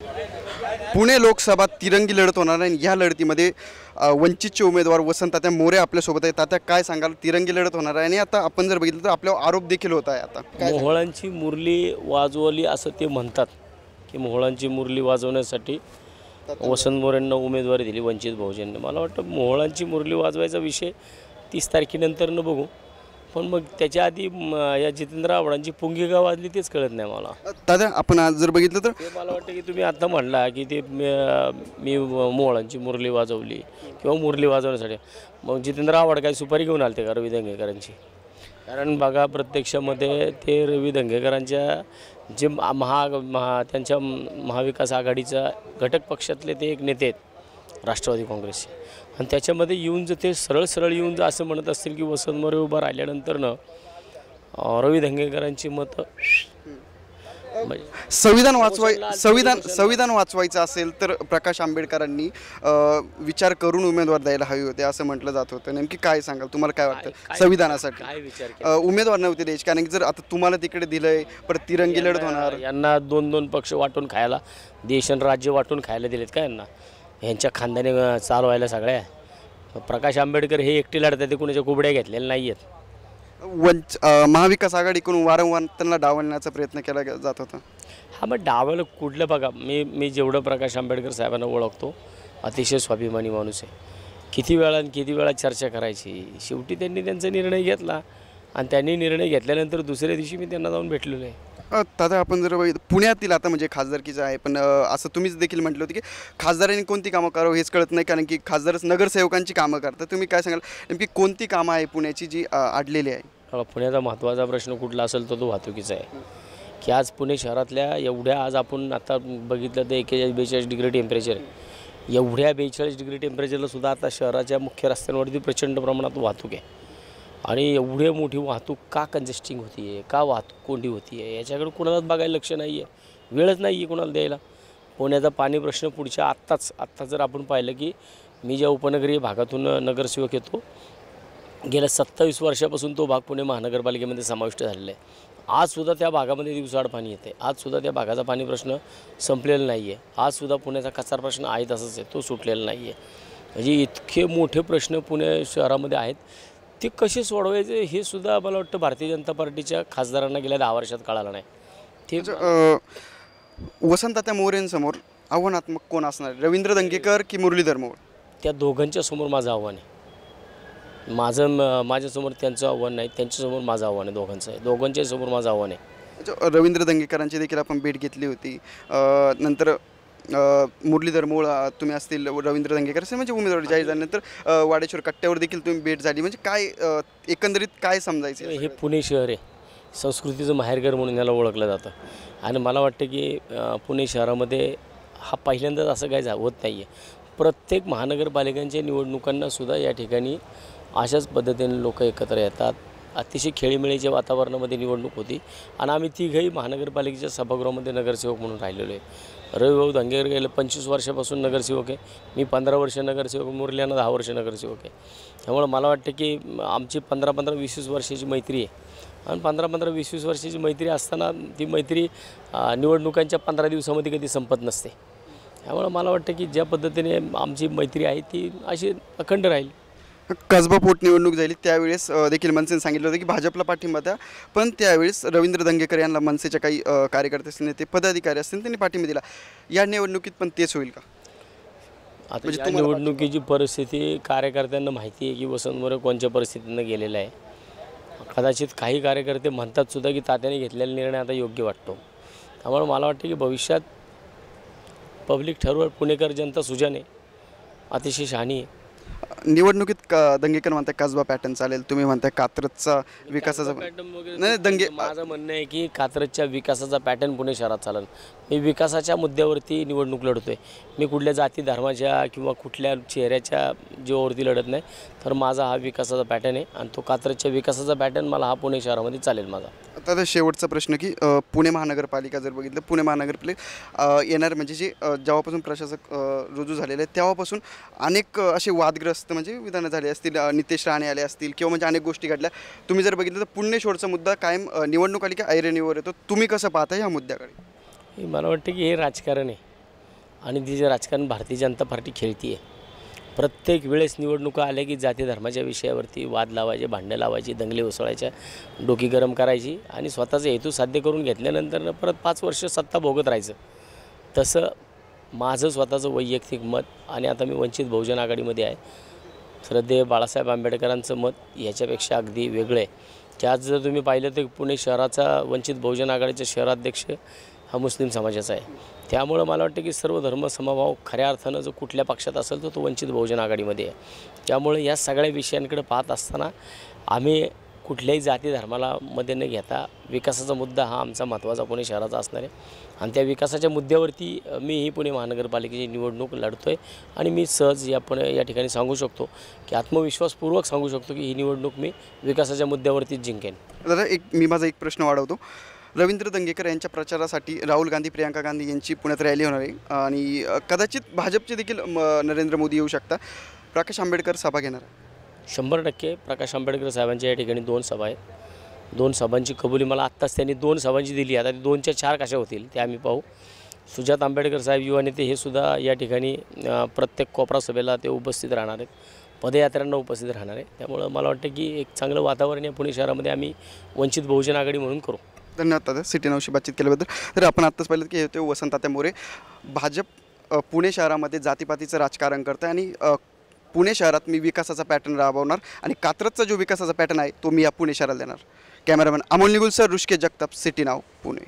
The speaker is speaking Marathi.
पुणे लोकसभा तिरंगी लढत होणार आहे। या लढतीमध्ये वंचितचे उमेदवार वसंततात्या मोरे आपल्यासोबत आहेत। तात्या काय सांगाल, तिरंगी लढत होणार आहे आणि आता आपण जर बघितलं तर आपल्यावर आरोप देखील होत आहे। आता मोहळांची मुरली वाजवली असं ते म्हणतात की मोहळांची मुरली वाजवण्यासाठी वसंत मोरेंना उमेदवारी दिली वंचित बहुजनने। मला वाटतं मोहळांची मुरली वाजवायचा विषय 30 तारखेनंतर न बघू, पण मग त्याच्या आधी या जितेंद्र आव्हाडांची पुंगी का वाजली तेच कळत नाही मला। दादा आपण आज जर बघितलं तर मला वाटतं की तुम्ही आता म्हणला की ते मी मोहळांची मुरली वाजवली किंवा मुरली वाजवण्यासाठी मग जितेंद्र आव्हाड काय सुपारी घेऊन आलते का रवी दंगेकरांची? कारण बघा प्रत्यक्षामध्ये ते रवी दंगेकरांच्या जे त्यांच्या महाविकास आघाडीचा घटक पक्षातले ते एक नेते आहेत राष्ट्रवादी काँग्रेसचे, आणि त्याच्यामध्ये येऊन जर ते सरळ येऊन जर असं म्हणत असतील की वसंत मोरे उभा राहिल्यानंतरनं रवी दंगेकरांची मतं संविधान वाचवायचं असेल तर प्रकाश आंबेडकरांनी विचार करून उमेदवार द्यायला हवे होते असं म्हटलं जात होतं। नेमकी काय सांगाल, तुम्हाला काय वाटतं संविधानासाठी काय विचार उमेदवार नव्हते द्यायचे? कारण की जर आता तुम्हाला तिकडे दिलंय पर तिरंगी लढत होणार, यांना दोन पक्ष वाटून खायला, देश आणि राज्य वाटून खायला दिलेत का यांच्या खानदानी चालवायला सगळ्या? प्रकाश आंबेडकर हे एकटे लढतात, ते कुणाच्या कुबड्या घेतलेल्या नाही आहेत। महाविकास आघाडीकडून वारंवार त्यांना डावलण्याचा प्रयत्न केला जात होता। हा मग डावलं कुठलं बघा, मी जेवढं प्रकाश आंबेडकर साहेबांना ओळखतो अतिशय स्वाभिमानी माणूस आहे। किती वेळा चर्चा करायची, शेवटी त्यांनी त्यांचा निर्णय घेतला आणि त्यांनी निर्णय घेतल्यानंतर दुसऱ्या दिवशी मी त्यांना जाऊन भेटलेलो आहे। दादा आपण जर बघितलं पुण्यातील आता म्हणजे खासदारकीचं आहे, पण असं तुम्हीच देखील म्हटलं होतं की खासदारांनी कोणती कामं करावं हेच कळत नाही, कारण की खासदारच नगरसेवकांची कामं करतात। तुम्ही काय सांगाल, नेमकी कोणती कामं आहे पुण्याची जी अडलेली आहे? पुण्याचा महत्त्वाचा प्रश्न कुठला असेल तो वाहतुकीचा आहे की आज पुणे शहरातल्या एवढ्या, आज आपण आता बघितलं तर 41-42 डिग्री टेम्परेचर आहे। एवढ्या 42 डिग्री टेम्परेचरला सुद्धा आता शहराच्या मुख्य रस्त्यांवरती प्रचंड प्रमाणात वाहतूक आहे, आणि एवढी मोठी वाहतूक का कंजेस्टिंग होती आहे, का वाहतूक कोंडी होती आहे, याच्याकडे कोणालाच बघायला लक्ष नाही आहे, वेळच नाही आहे कोणाला द्यायला। पुण्याचा पाणी प्रश्न पुढच्या आत्ता जर आपण पाहिलं की मी ज्या उपनगरीय भागातून नगरसेवक येतो, गेल्या 27 वर्षापासून तो भाग पुणे महानगरपालिकेमध्ये समाविष्ट झालेला आहे। आजसुद्धा त्या भागामध्ये दिवसाआड पाणी येते, आजसुद्धा त्या भागाचा पाणी प्रश्न संपलेला नाही आहे, आजसुद्धा पुण्याचा कचरा प्रश्न आहे तसंच आहे, तो सुटलेला नाही आहे। म्हणजे इतके मोठे प्रश्न पुणे शहरामध्ये आहेत, ते कसे सोडवायचे हे सुद्धा मला वाटतं भारतीय जनता पार्टीच्या खासदारांना गेल्या 10 वर्षात कळालं नाही। ते वसंततात्या मोरेंसमोर आव्हानात्मक कोण असणार, रवींद्र दंगेकर की मुरलीधर मोहोळ? त्या दोघांच्या समोर माझं आव्हान आहे। माझ्यासमोर त्यांचं आव्हान नाही, त्यांच्यासमोर माझं आव्हान आहे। दोघांच्या समोर माझं आव्हान आहे। रवींद्र दंगेकरांची देखील आपण भेट घेतली होती, नंतर मुरलीधर मोहोळ तुम्ही असतील, रवींद्र दंगेकर असे म्हणजे उमेदवार जाहीर झाल्यानंतर वाडेश्वर कट्ट्यावर देखील तुम्ही भेट झाली, म्हणजे काय एकंदरीत काय समजायचं? हे पुणे शहर आहे, संस्कृतीचं माहेरघर म्हणून याला ओळखलं जातं, आणि मला वाटतं की पुणे शहरामध्ये हा पहिल्यांदाच असं काही होत नाही आहे। प्रत्येक महानगरपालिकांच्या निवडणुकांनासुद्धा या ठिकाणी अशाच पद्धतीने लोक एकत्र येतात, अतिशय खेळीमेळीच्या वातावरणामध्ये निवडणूक होती, आणि आम्ही तिघंही महानगरपालिकेच्या सभागृहामध्ये नगरसेवक म्हणून राहिलेलो आहे। रविभाऊ दंगेकर गेले 25 वर्षापासून नगरसेवक आहे, मी 15 वर्ष नगरसेवक, मुरल्यांना 10 वर्ष नगरसेवक आहे। त्यामुळे मला वाटतं की आमची 15-20 वर्षाची मैत्री आहे, आणि 15-20 वर्षाची मैत्री असताना ती मैत्री निवडणुकांच्या 15 दिवसामध्ये कधी संपत नसते। त्यामुळे मला वाटतं की ज्या पद्धतीने आमची मैत्री आहे ती अशी अखंड राहील। कसबा पोटनिवडणूक झाली त्यावेळेस देखील मनसेने सांगितलं होतं की भाजपला पाठिंबा द्या, पण त्यावेळेस रवींद्र दंगेकर यांना मनसेच्या काही कार्यकर्ते असतील, नेते पदाधिकारी असतील, त्यांनी पाठिंबा दिला। या निवडणुकीत पण तेच होईल का? आता म्हणजे निवडणुकीची परिस्थिती कार्यकर्त्यांना माहिती आहे की वसंत मोरे कोणत्या परिस्थितीनं गेलेला आहे। कदाचित काही कार्यकर्ते म्हणतात सुद्धा की तात्याने घेतलेला निर्णय आता योग्य वाटतो। त्यामुळे मला वाटतं की भविष्यात पब्लिक ठरवल, पुणेकर जनता सुजाने अतिशय शहाणी आहे। निवडणुकीत दंगेकर म्हणताय कसबा पॅटर्न चालेल, तुम्ही म्हणताय कात्रजचा विकासाचा नाही, माझं म्हणणं आहे की कात्रजच्या विकासाचा पॅटर्न पुणे शहरात चालेल। मी विकासाच्या मुद्द्यावरती निवडणूक लढतोय, मी कुठल्या जाती धर्माच्या किंवा कुठल्या चेहऱ्याच्या जीवावरती लढत नाही, तर माझा हा विकासाचा पॅटर्न आहे, आणि तो कात्रजच्या विकासाचा पॅटर्न मला हा पुणे शहरामध्ये चालेल माझा। आता शेवटचा प्रश्न की पुणे महानगरपालिका जर बघितलं, पुणे महानगरपालिका येणार म्हणजे जे जेव्हापासून प्रशासक रुजू झालेले आहेत तेव्हापासून अनेक असे वादग्रस्त म्हणजे विधानं झाले असतील, नितेश राणे आले असतील किंवा म्हणजे अनेक गोष्टी घडल्या। तुम्ही जर बघितलं तर पुणेश्वरचा मुद्दा कायम निवडणूक आली की ऐरणीवर येतो, तुम्ही कसं पाहता या मुद्द्याकडे? मला वाटतं की हे राजकारण आहे, आणि तिचे राजकारण भारतीय जनता पार्टी खेळती आहे. प्रत्येक वेळेस निवडणुका आल्या की जाती धर्माच्या विषयावरती वाद लावायचे, भांडणं लावायची, दंगली उसळायच्या, डोकी गरम करायची आणि स्वतःचा हेतू साध्य करून घेतल्यानंतर परत 5 वर्ष सत्ता भोगत राहायचं. तसं माझं स्वतःचं वैयक्तिक मत आणि आता मी वंचित बहुजन आघाडीमध्ये आहे. श्रद्धेय बाळासाहेब आंबेडकरांचं मत याच्यापेक्षा अगदी वेगळं आहे की आज जर तुम्ही पाहिलं तर पुणे शहराचा वंचित बहुजन आघाडीचा शहराध्यक्ष हा मुस्लिम समाजाचा आहे. त्यामुळं मला वाटतं की सर्व धर्म समभाव खऱ्या अर्थानं जो कुठल्या पक्षात असेल तो वंचित बहुजन आघाडीमध्ये आहे. त्यामुळे या सगळ्या विषयांकडे पाहत असताना आम्ही कुठल्याही जाती धर्माला मध्ये न घेता विकासाचा मुद्दा हा आमचा महत्त्वाचा पुणे शहराचा असणार आहे आणि त्या विकासाच्या मुद्द्यावरती मी ही पुणे महानगरपालिकेची निवडणूक लढतो आहे आणि मी सहज या ठिकाणी सांगू शकतो की आत्मविश्वासपूर्वक सांगू शकतो की ही निवडणूक मी विकासाच्या मुद्द्यावरतीच जिंकेन. दादा मी माझा एक प्रश्न वाढवतो. रवींद्र दंगेकर यांच्या प्रचारासाठी राहुल गांधी, प्रियांका गांधी यांची पुण्यात रॅली होणार आहे आणि कदाचित भाजपचे देखील नरेंद्र मोदी येऊ शकता. प्रकाश आंबेडकर सभा घेणार आहे. 100% प्रकाश आंबेडकर साहेबांच्या या ठिकाणी 2 सभा आहेत. 2 सभांची कबुली मला आत्ताच त्यांनी 2 सभांची दिली. आता 2च्या 4 कशा होतील ते आम्ही पाहू. सुजात आंबेडकर साहेब युवा नेते हे सुद्धा या ठिकाणी प्रत्येक कोपरा सभेला ते उपस्थित राहणार आहेत, पदयात्रेंना उपस्थित राहणार आहे. त्यामुळं मला वाटतं की एक चांगलं वातावरण या पुणे शहरामध्ये आम्ही वंचित बहुजन आघाडी म्हणून करू. धन्यवाद दादा सिटी नाऊशी बातचीत केल्याबद्दल. तर आपण आत्ताच पाहिलं की ते वसंततात्या मोरे भाजप पुणे शहरामध्ये जातीपातीचं राजकारण करतं आणि पुणे शहरात मी विकासाचा पॅटर्न राबवणार आणि कात्रजचा जो विकासाचा पॅटर्न आहे तो मी या पुणे शहराला देणार. Cameraman Amol निगुल sir, Rishikesh Jagtap, city नाव, पुणे.